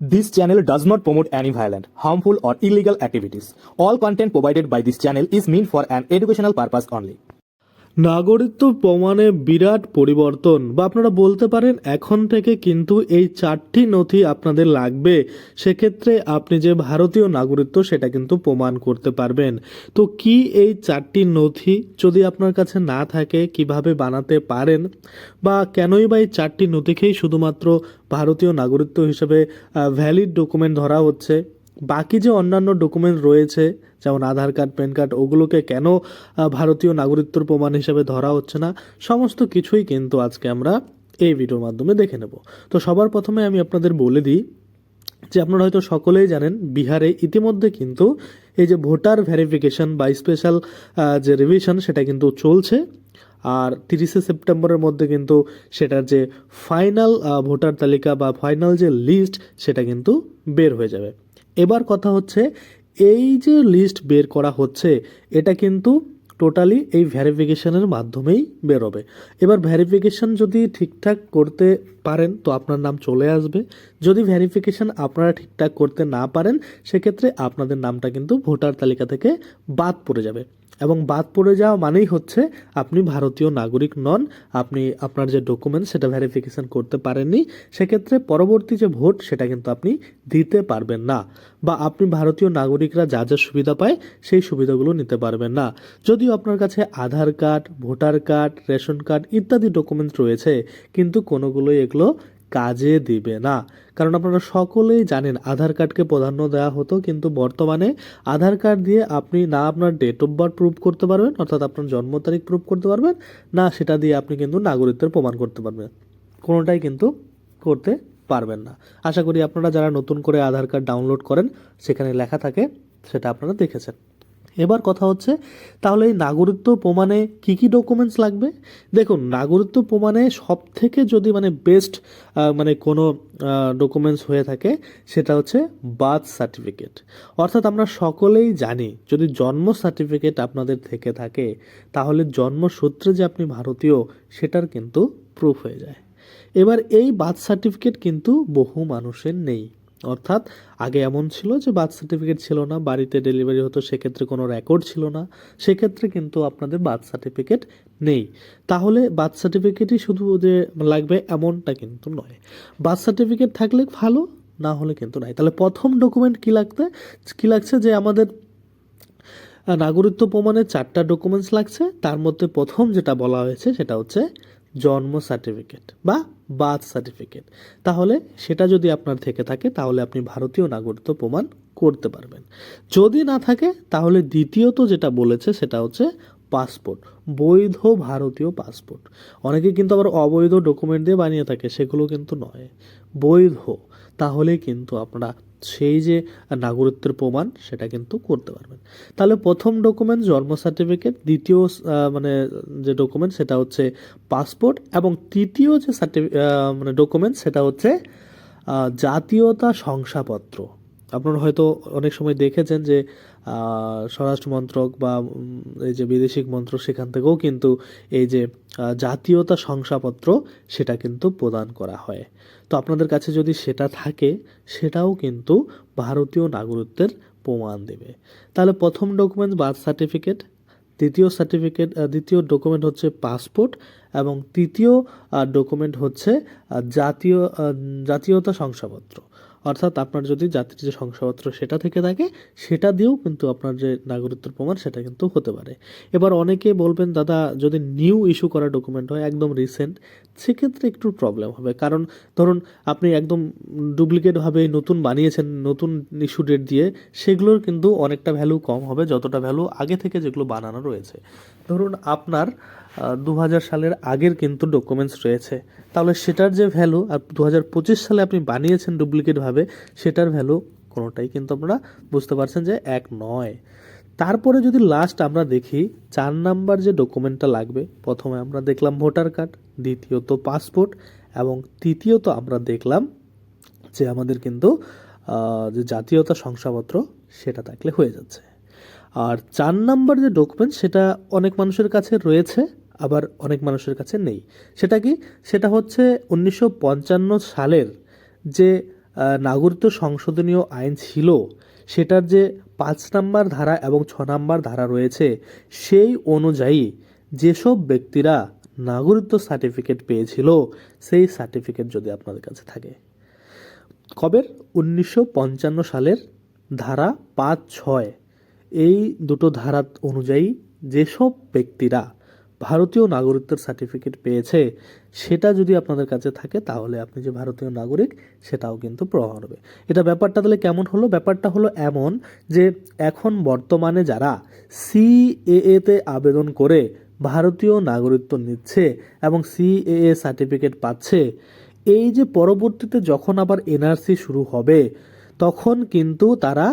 This channel does not promote any violent, harmful, or illegal activities. All content provided by this channel is meant for an educational purpose only. নাগরিকত্ব প্রমাণে বিরাট পরিবর্তন, বা আপনারা বলতে পারেন এখন থেকে কিন্তু এই 4টি নথি আপনাদের লাগবে। সেক্ষেত্রে আপনি যে ভারতীয় নাগরিকত্ব সেটা কিন্তু প্রমাণ করতে পারবেন। তো কি এই 4টি নথি? যদি আপনার কাছে না থাকে কিভাবে বানাতে পারেন, বা কেনই বা এই 4টি নথিকেই শুধুমাত্র ভারতীয় নাগরিকত্ব হিসেবে ভ্যালিড ডকুমেন্ট ধরা হচ্ছে, বাকি যে অন্যান্য ডকুমেন্ট রয়েছে যেমন আধার কার্ড, প্যান কার্ড, ওগুলোকে কেন ভারতীয় নাগরিকত্বর প্রমাণ হিসেবে ধরা হচ্ছে না, সমস্ত কিছুই কিন্তু আজকে আমরা এই ভিডিওর মাধ্যমে দেখে নেব। তো সবার প্রথমে আমি আপনাদের বলে দিই যে আপনারা হয়তো সকলেই জানেন বিহারে ইতিমধ্যে কিন্তু এই যে ভোটার ভেরিফিকেশন বা স্পেশাল যে রিভিশন সেটা কিন্তু চলছে। আর 30শে সেপ্টেম্বরের মধ্যে কিন্তু সেটার যে ফাইনাল ভোটার তালিকা বা ফাইনাল যে লিস্ট সেটা কিন্তু বের হয়ে যাবে। এবার কথা হচ্ছে এই যে লিস্ট বের করা হচ্ছে এটা কিন্তু টোটালি এই ভেরিফিকেশনের মাধ্যমেই বেরোবে। এবার ভেরিফিকেশন যদি ঠিকঠাক করতে পারেন তো আপনার নাম চলে আসবে। যদি ভেরিফিকেশন আপনারা ঠিকঠাক করতে না পারেন সেক্ষেত্রে আপনাদের নামটা কিন্তু ভোটার তালিকা থেকে বাদ পড়ে যাবে। এবং বাদ পড়ে যাওয়া মানেই হচ্ছে আপনি ভারতীয় নাগরিক নন, আপনি আপনার যে ডকুমেন্টস সেটা ভেরিফিকেশন করতে পারেননি, সেক্ষেত্রে পরবর্তী যে ভোট সেটা কিন্তু আপনি দিতে পারবেন না, বা আপনি ভারতীয় নাগরিকরা যা যা সুবিধা পায় সেই সুবিধাগুলো নিতে পারবেন না। যদিও আপনার কাছে Aadhaar card, voter card, ration card ইত্যাদি ডকুমেন্টস রয়েছে, কিন্তু কোনোগুলোই এগুলো কাজে দিবে না। কারণ আপনারা সকলেই জানেন আধার কার্ডকে প্রাধান্য দেওয়া হতো, কিন্তু বর্তমানে আধার কার্ড দিয়ে আপনি না আপনার ডেট অফ বার্থ প্রুভ করতে পারবেন, অর্থাৎ আপনার জন্ম তারিখ প্রুভ করতে পারবেন না, সেটা দিয়ে আপনি কিন্তু নাগরিকত্বের প্রমাণ করতে পারবেন, কোনোটাই কিন্তু করতে পারবেন না। আশা করি আপনারা যারা নতুন করে আধার কার্ড ডাউনলোড করেন সেখানে লেখা থাকে, সেটা আপনারা দেখেছেন। এবার কথা হচ্ছে তাহলে এই নাগরিকত্ব প্রমাণে কি কি ডকুমেন্টস লাগবে। দেখুন, নাগরিকত্ব প্রমাণে সব থেকে যদি বেস্ট কোনো ডকুমেন্টস হয়ে থাকে সেটা হচ্ছে বার্থ সার্টিফিকেট। অর্থাৎ আমরা সকলেই জানি যদি জন্ম সার্টিফিকেট আপনাদের থেকে থাকে তাহলে জন্মসূত্রে যে আপনি ভারতীয় সেটার কিন্তু প্রুফ হয়ে যায়। এবার এই বার্থ সার্টিফিকেট কিন্তু বহু মানুষের নেই। অর্থাৎ আগে এমন ছিল যে বার্থ সার্টিফিকেট ছিল না, বাড়িতে ডেলিভারি হতো, সেক্ষেত্রে কোনো রেকর্ড ছিল না, সেক্ষেত্রে কিন্তু আপনাদের বার্থ সার্টিফিকেট নেই। তাহলে বার্থ সার্টিফিকেটই শুধু যে লাগবে এমনটা কিন্তু নয়, বার্থ সার্টিফিকেট থাকলে ভালো, না হলে কিন্তু নাই। তাহলে প্রথম ডকুমেন্ট কী লাগছে যে আমাদের নাগরিকত্ব প্রমাণে 4টা ডকুমেন্টস লাগছে, তার মধ্যে প্রথম যেটা বলা হয়েছে সেটা হচ্ছে জন্ম সার্টিফিকেট বা বার্থ সার্টিফিকেট। তাহলে সেটা যদি আপনার থেকে থাকে তাহলে আপনি ভারতীয় নাগরিকত্ব প্রমাণ করতে পারবেন। যদি না থাকে তাহলে দ্বিতীয়ত যেটা বলেছে সেটা হচ্ছে পাসপোর্ট, বৈধ ভারতীয় পাসপোর্ট। অনেকে কিন্তু আবার অবৈধ ডকুমেন্ট দিয়ে বানিয়ে থাকে, সেগুলো কিন্তু নয়, বৈধ। তাহলে কিন্তু আপনারা সেই যে নাগরিকত্বের প্রমাণ সেটা কিন্তু করতে পারবেন। তাহলে প্রথম ডকুমেন্ট জন্ম সার্টিফিকেট, দ্বিতীয় যে ডকুমেন্ট সেটা হচ্ছে পাসপোর্ট, এবং তৃতীয় যে ডকুমেন্ট সেটা হচ্ছে জাতীয়তা শংসাপত্র। আপনারা হয়তো অনেক সময় দেখেছেন যে স্বরাষ্ট্র মন্ত্রক বা এই যে বৈদেশিক মন্ত্রক সেখান থেকেও কিন্তু এই যে জাতীয়তা শংসাপত্র সেটা কিন্তু প্রদান করা হয়। তো আপনাদের কাছে যদি সেটা থাকে সেটাও কিন্তু ভারতীয় নাগরিকত্বের প্রমাণ দেবে। তাহলে প্রথম ডকুমেন্ট বার্থ সার্টিফিকেট, দ্বিতীয় ডকুমেন্ট হচ্ছে পাসপোর্ট, এবং তৃতীয় ডকুমেন্ট হচ্ছে জাতীয়তা শংসাপত্র। অর্থাৎ আপনার যদি জাতির যে শংসাপত্র সেটা থেকে থাকে সেটা দিয়েও কিন্তু আপনার যে নাগরিকত্বের প্রমাণ সেটা কিন্তু হতে পারে। এবার অনেকে বলবেন দাদা যদি নিউ ইস্যু করা ডকুমেন্ট হয় একদম রিসেন্ট, সেক্ষেত্রে একটু প্রবলেম হবে। কারণ ধরুন আপনি একদম ডুপ্লিকেটভাবে নতুন বানিয়েছেন নতুন ইস্যু ডেট দিয়ে, সেগুলোর কিন্তু অনেকটা ভ্যালু কম হবে যতটা ভ্যালু আগে থেকে যেগুলো বানানো রয়েছে। ধরুন আপনার 2000 সালের আগের কিন্তু ডকুমেন্টস রয়েছে, তাহলে সেটার যে ভ্যালু আর 2025 সালে আপনি বানিয়েছেন ডুপ্লিকেটভাবে সেটার ভ্যালু কোনোটাই কিন্তু আপনারা বুঝতে পারছেন যে এক নয়। তারপরে যদি লাস্ট আমরা দেখি 4 নাম্বার যে ডকুমেন্টটা লাগবে, প্রথমে আমরা দেখলাম ভোটার কার্ড, দ্বিতীয়ত পাসপোর্ট, এবং তৃতীয়ত আমরা দেখলাম যে আমাদের কিন্তু যে জাতীয়তা শংসাপত্র সেটা থাকলে হয়ে যাচ্ছে। আর 4 নাম্বার যে ডকুমেন্ট সেটা অনেক মানুষের কাছে রয়েছে, আবার অনেক মানুষের কাছে নেই। সেটা কি? সেটা হচ্ছে 1955 সালের যে নাগরিকত্ব সংশোধনীয় আইন ছিল সেটার যে 5 নম্বর ধারা এবং 6 নম্বর ধারা রয়েছে সেই অনুযায়ী যেসব ব্যক্তিরা নাগরিকত্ব সার্টিফিকেট পেয়েছিল সেই সার্টিফিকেট যদি আপনাদের কাছে থাকে, কবের 1955 সালের ধারা 5-6 এই দুটো ধারা অনুযায়ী যেসব ব্যক্তিরা ভারতীয় নাগরিকত্বের সার্টিফিকেট পেয়েছে সেটা যদি আপনাদের কাছে থাকে তাহলে আপনি যে ভারতীয় নাগরিক সেটাও কিন্তু প্রমাণ হবে। এটা ব্যাপারটা তাহলে কেমন হলো? ব্যাপারটা হলো এমন যে এখন বর্তমানে যারা সিএএ তে আবেদন করে ভারতীয় নাগরিকত্ব নিচ্ছে এবং সিএএ সার্টিফিকেট পাচ্ছে, এই যে পরবর্তীতে যখন আবার এনআরসি শুরু হবে তখন কিন্তু তারা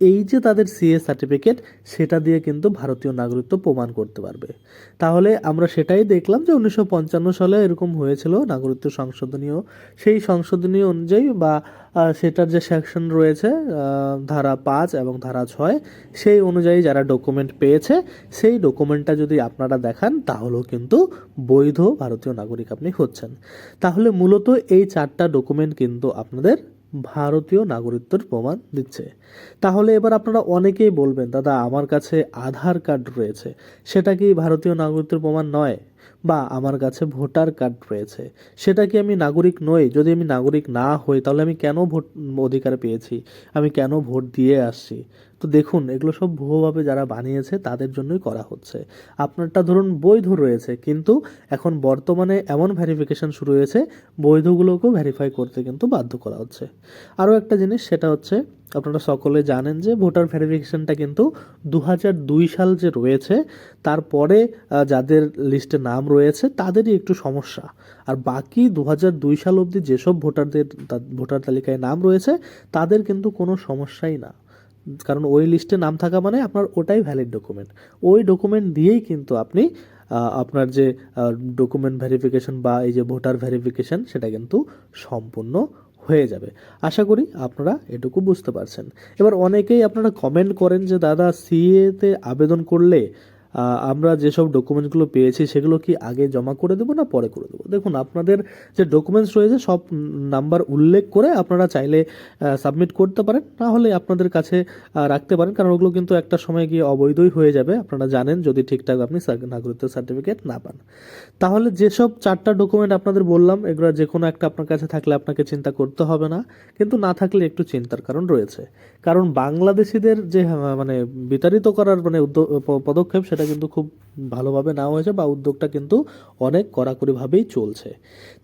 এই যে তাদের সিএ সার্টিফিকেট সেটা দিয়ে কিন্তু ভারতীয় নাগরিকত্ব প্রমাণ করতে পারবে। তাহলে আমরা সেটাই দেখলাম যে 1955 সালে এরকম হয়েছিল নাগরিকত্ব সংশোধনীয়, সেই সংশোধনীয় অনুযায়ী বা সেটার যে সেকশন রয়েছে ধারা 5 এবং ধারা 6 সেই অনুযায়ী যারা ডকুমেন্ট পেয়েছে সেই ডকুমেন্টটা যদি আপনারা দেখান তাহলেও কিন্তু বৈধ ভারতীয় নাগরিক আপনি হচ্ছেন। তাহলে মূলত এই 4টা ডকুমেন্ট কিন্তু আপনাদের ভারতীয় নাগরিকত্বের প্রমাণ দিচ্ছে। তাহলে এবার আপনারা অনেকেই বলবেন, দাদা আমার কাছে আধার কার্ড রয়েছে, সেটা কি ভারতীয় নাগরিকত্বের প্রমাণ নয়? বা আমার কাছে ভোটার কার্ড রয়েছে, সেটা কি আমি নাগরিক নই? যদি আমি নাগরিক না হই তাহলে আমি কেন ভোট অধিকার পেয়েছি, আমি কেন ভোট দিয়ে আসছি? তো দেখুন, এগুলো সব ভুয়োভাবে যারা বানিয়েছে তাদের জন্যই করা হচ্ছে। আপনারটা ধরুন বৈধ রয়েছে, কিন্তু এখন বর্তমানে এমন ভেরিফিকেশন শুরু হয়েছে বৈধগুলোকেও ভেরিফাই করতে কিন্তু বাধ্য করা হচ্ছে। আরও একটা জিনিস, সেটা হচ্ছে আপনারা সকলে জানেন যে ভোটার ভেরিফিকেশনটা কিন্তু 2002 সাল যে রয়েছে তারপরে যাদের লিস্টে নাম রয়েছে তাদেরই একটু সমস্যা, আর বাকি 2002 সাল অবধি যেসব ভোটার তালিকায় নাম রয়েছে তাদের কিন্তু কোনো সমস্যাই না। কারণ ওই লিস্টে নাম থাকা মানে আপনার ওটাই ভ্যালিড ডকুমেন্ট, ওই ডকুমেন্ট দিয়েই কিন্তু আপনি আপনার যে ডকুমেন্ট ভেরিফিকেশন বা এই যে ভোটার ভেরিফিকেশন সেটা কিন্তু সম্পূর্ণ হয়ে যাবে। আশা করি আপনারা এটুকু বুঝতে পারছেন। এবার অনেকেই আপনারা কমেন্ট করেন যে দাদা সিএতে আবেদন করলে আমরা যেসব ডকুমেন্টসগুলো পেয়েছি সেগুলো কি আগে জমা করে দেবো না পরে করে দেবো? দেখুন, আপনাদের যে ডকুমেন্টস রয়েছে সব নাম্বার উল্লেখ করে আপনারা চাইলে সাবমিট করতে পারেন, না হলে আপনাদের কাছে রাখতে পারেন, কারণ ওগুলো কিন্তু একটা সময় গিয়ে অবৈধই হয়ে যাবে, আপনারা জানেন, যদি ঠিকঠাক আপনি নাগরিকত্ব সার্টিফিকেট না পান। তাহলে যেসব 4টা ডকুমেন্ট আপনাদের বললাম এগুলো যে কোনো একটা আপনার কাছে থাকলে আপনাকে চিন্তা করতে হবে না, কিন্তু না থাকলে একটু চিন্তার কারণ রয়েছে। কারণ বাংলাদেশিদের যে মানে বিতাড়িত করার মানে পদক্ষেপ সেটা কিন্তু খুব ভালোভাবে নেওয়া হয়েছে বা উদ্যোগটা কিন্তু অনেক কড়াকড়িভাবেই চলছে।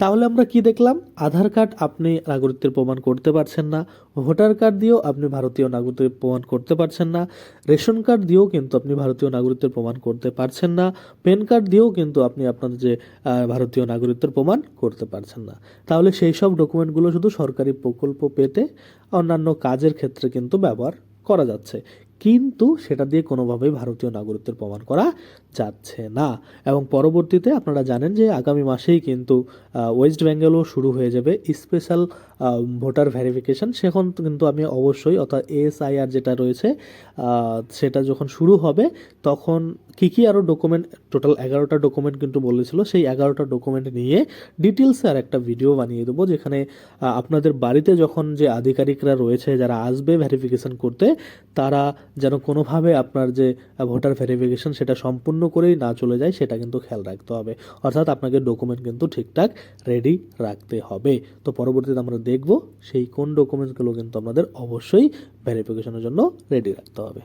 তাহলে আমরা কি দেখলাম? আধার কার্ড আপনি নাগরিকত্বের প্রমাণ করতে পারছেন না, ভোটার কার্ড দিয়েও আপনি ভারতীয় নাগরিকত্বের প্রমাণ করতে পারছেন না, রেশন কার্ড দিয়েও কিন্তু আপনি ভারতীয় নাগরিকত্বের প্রমাণ করতে পারছেন না, প্যান কার্ড দিয়েও কিন্তু আপনি আপনাদের যে ভারতীয় নাগরিকত্বের প্রমাণ করতে পারছেন না। তাহলে সেই সব ডকুমেন্টগুলো শুধু সরকারি প্রকল্প পেতে অন্যান্য কাজের ক্ষেত্রে কিন্তু ব্যবহার করা যাচ্ছে, কিন্তু সেটা দিয়ে কোনোভাবেই ভারতীয় নাগরিকত্বের প্রমাণ করা যাচ্ছে না। এবং পরবর্তীতে আপনারা জানেন যে আগামী মাসেই কিন্তু ওয়েস্ট বেঙ্গলও শুরু হয়ে যাবে স্পেশাল ভোটার ভেরিফিকেশন। সেখন কিন্তু আমি অবশ্যই, অর্থাৎ এসআইআর যেটা রয়েছে সেটা যখন শুরু হবে তখন কী আরও ডকুমেন্ট, টোটাল 11টা ডকুমেন্ট কিন্তু বলেছিল, সেই 11টা ডকুমেন্ট নিয়ে ডিটেলসে আর একটা ভিডিও বানিয়ে দেবো, যেখানে আপনাদের বাড়িতে যখন যে আধিকারিকরা রয়েছে যারা আসবে ভেরিফিকেশন করতে, তারা যেন কোনোভাবে আপনার যে ভোটার ভেরিফিকেশন সেটা সম্পূর্ণ করেই না চলে যায় সেটা কিন্তু খেয়াল রাখতে হবে। অর্থাৎ আপনাকে ডকুমেন্ট কিন্তু ঠিকঠাক রেডি রাখতে হবে। তো পরবর্তীতে আমরা দেখব সেই কোন ডকুমেন্টসগুলো কিন্তু আমাদের অবশ্যই ভেরিফিকেশনের জন্য রেডি রাখতে হবে।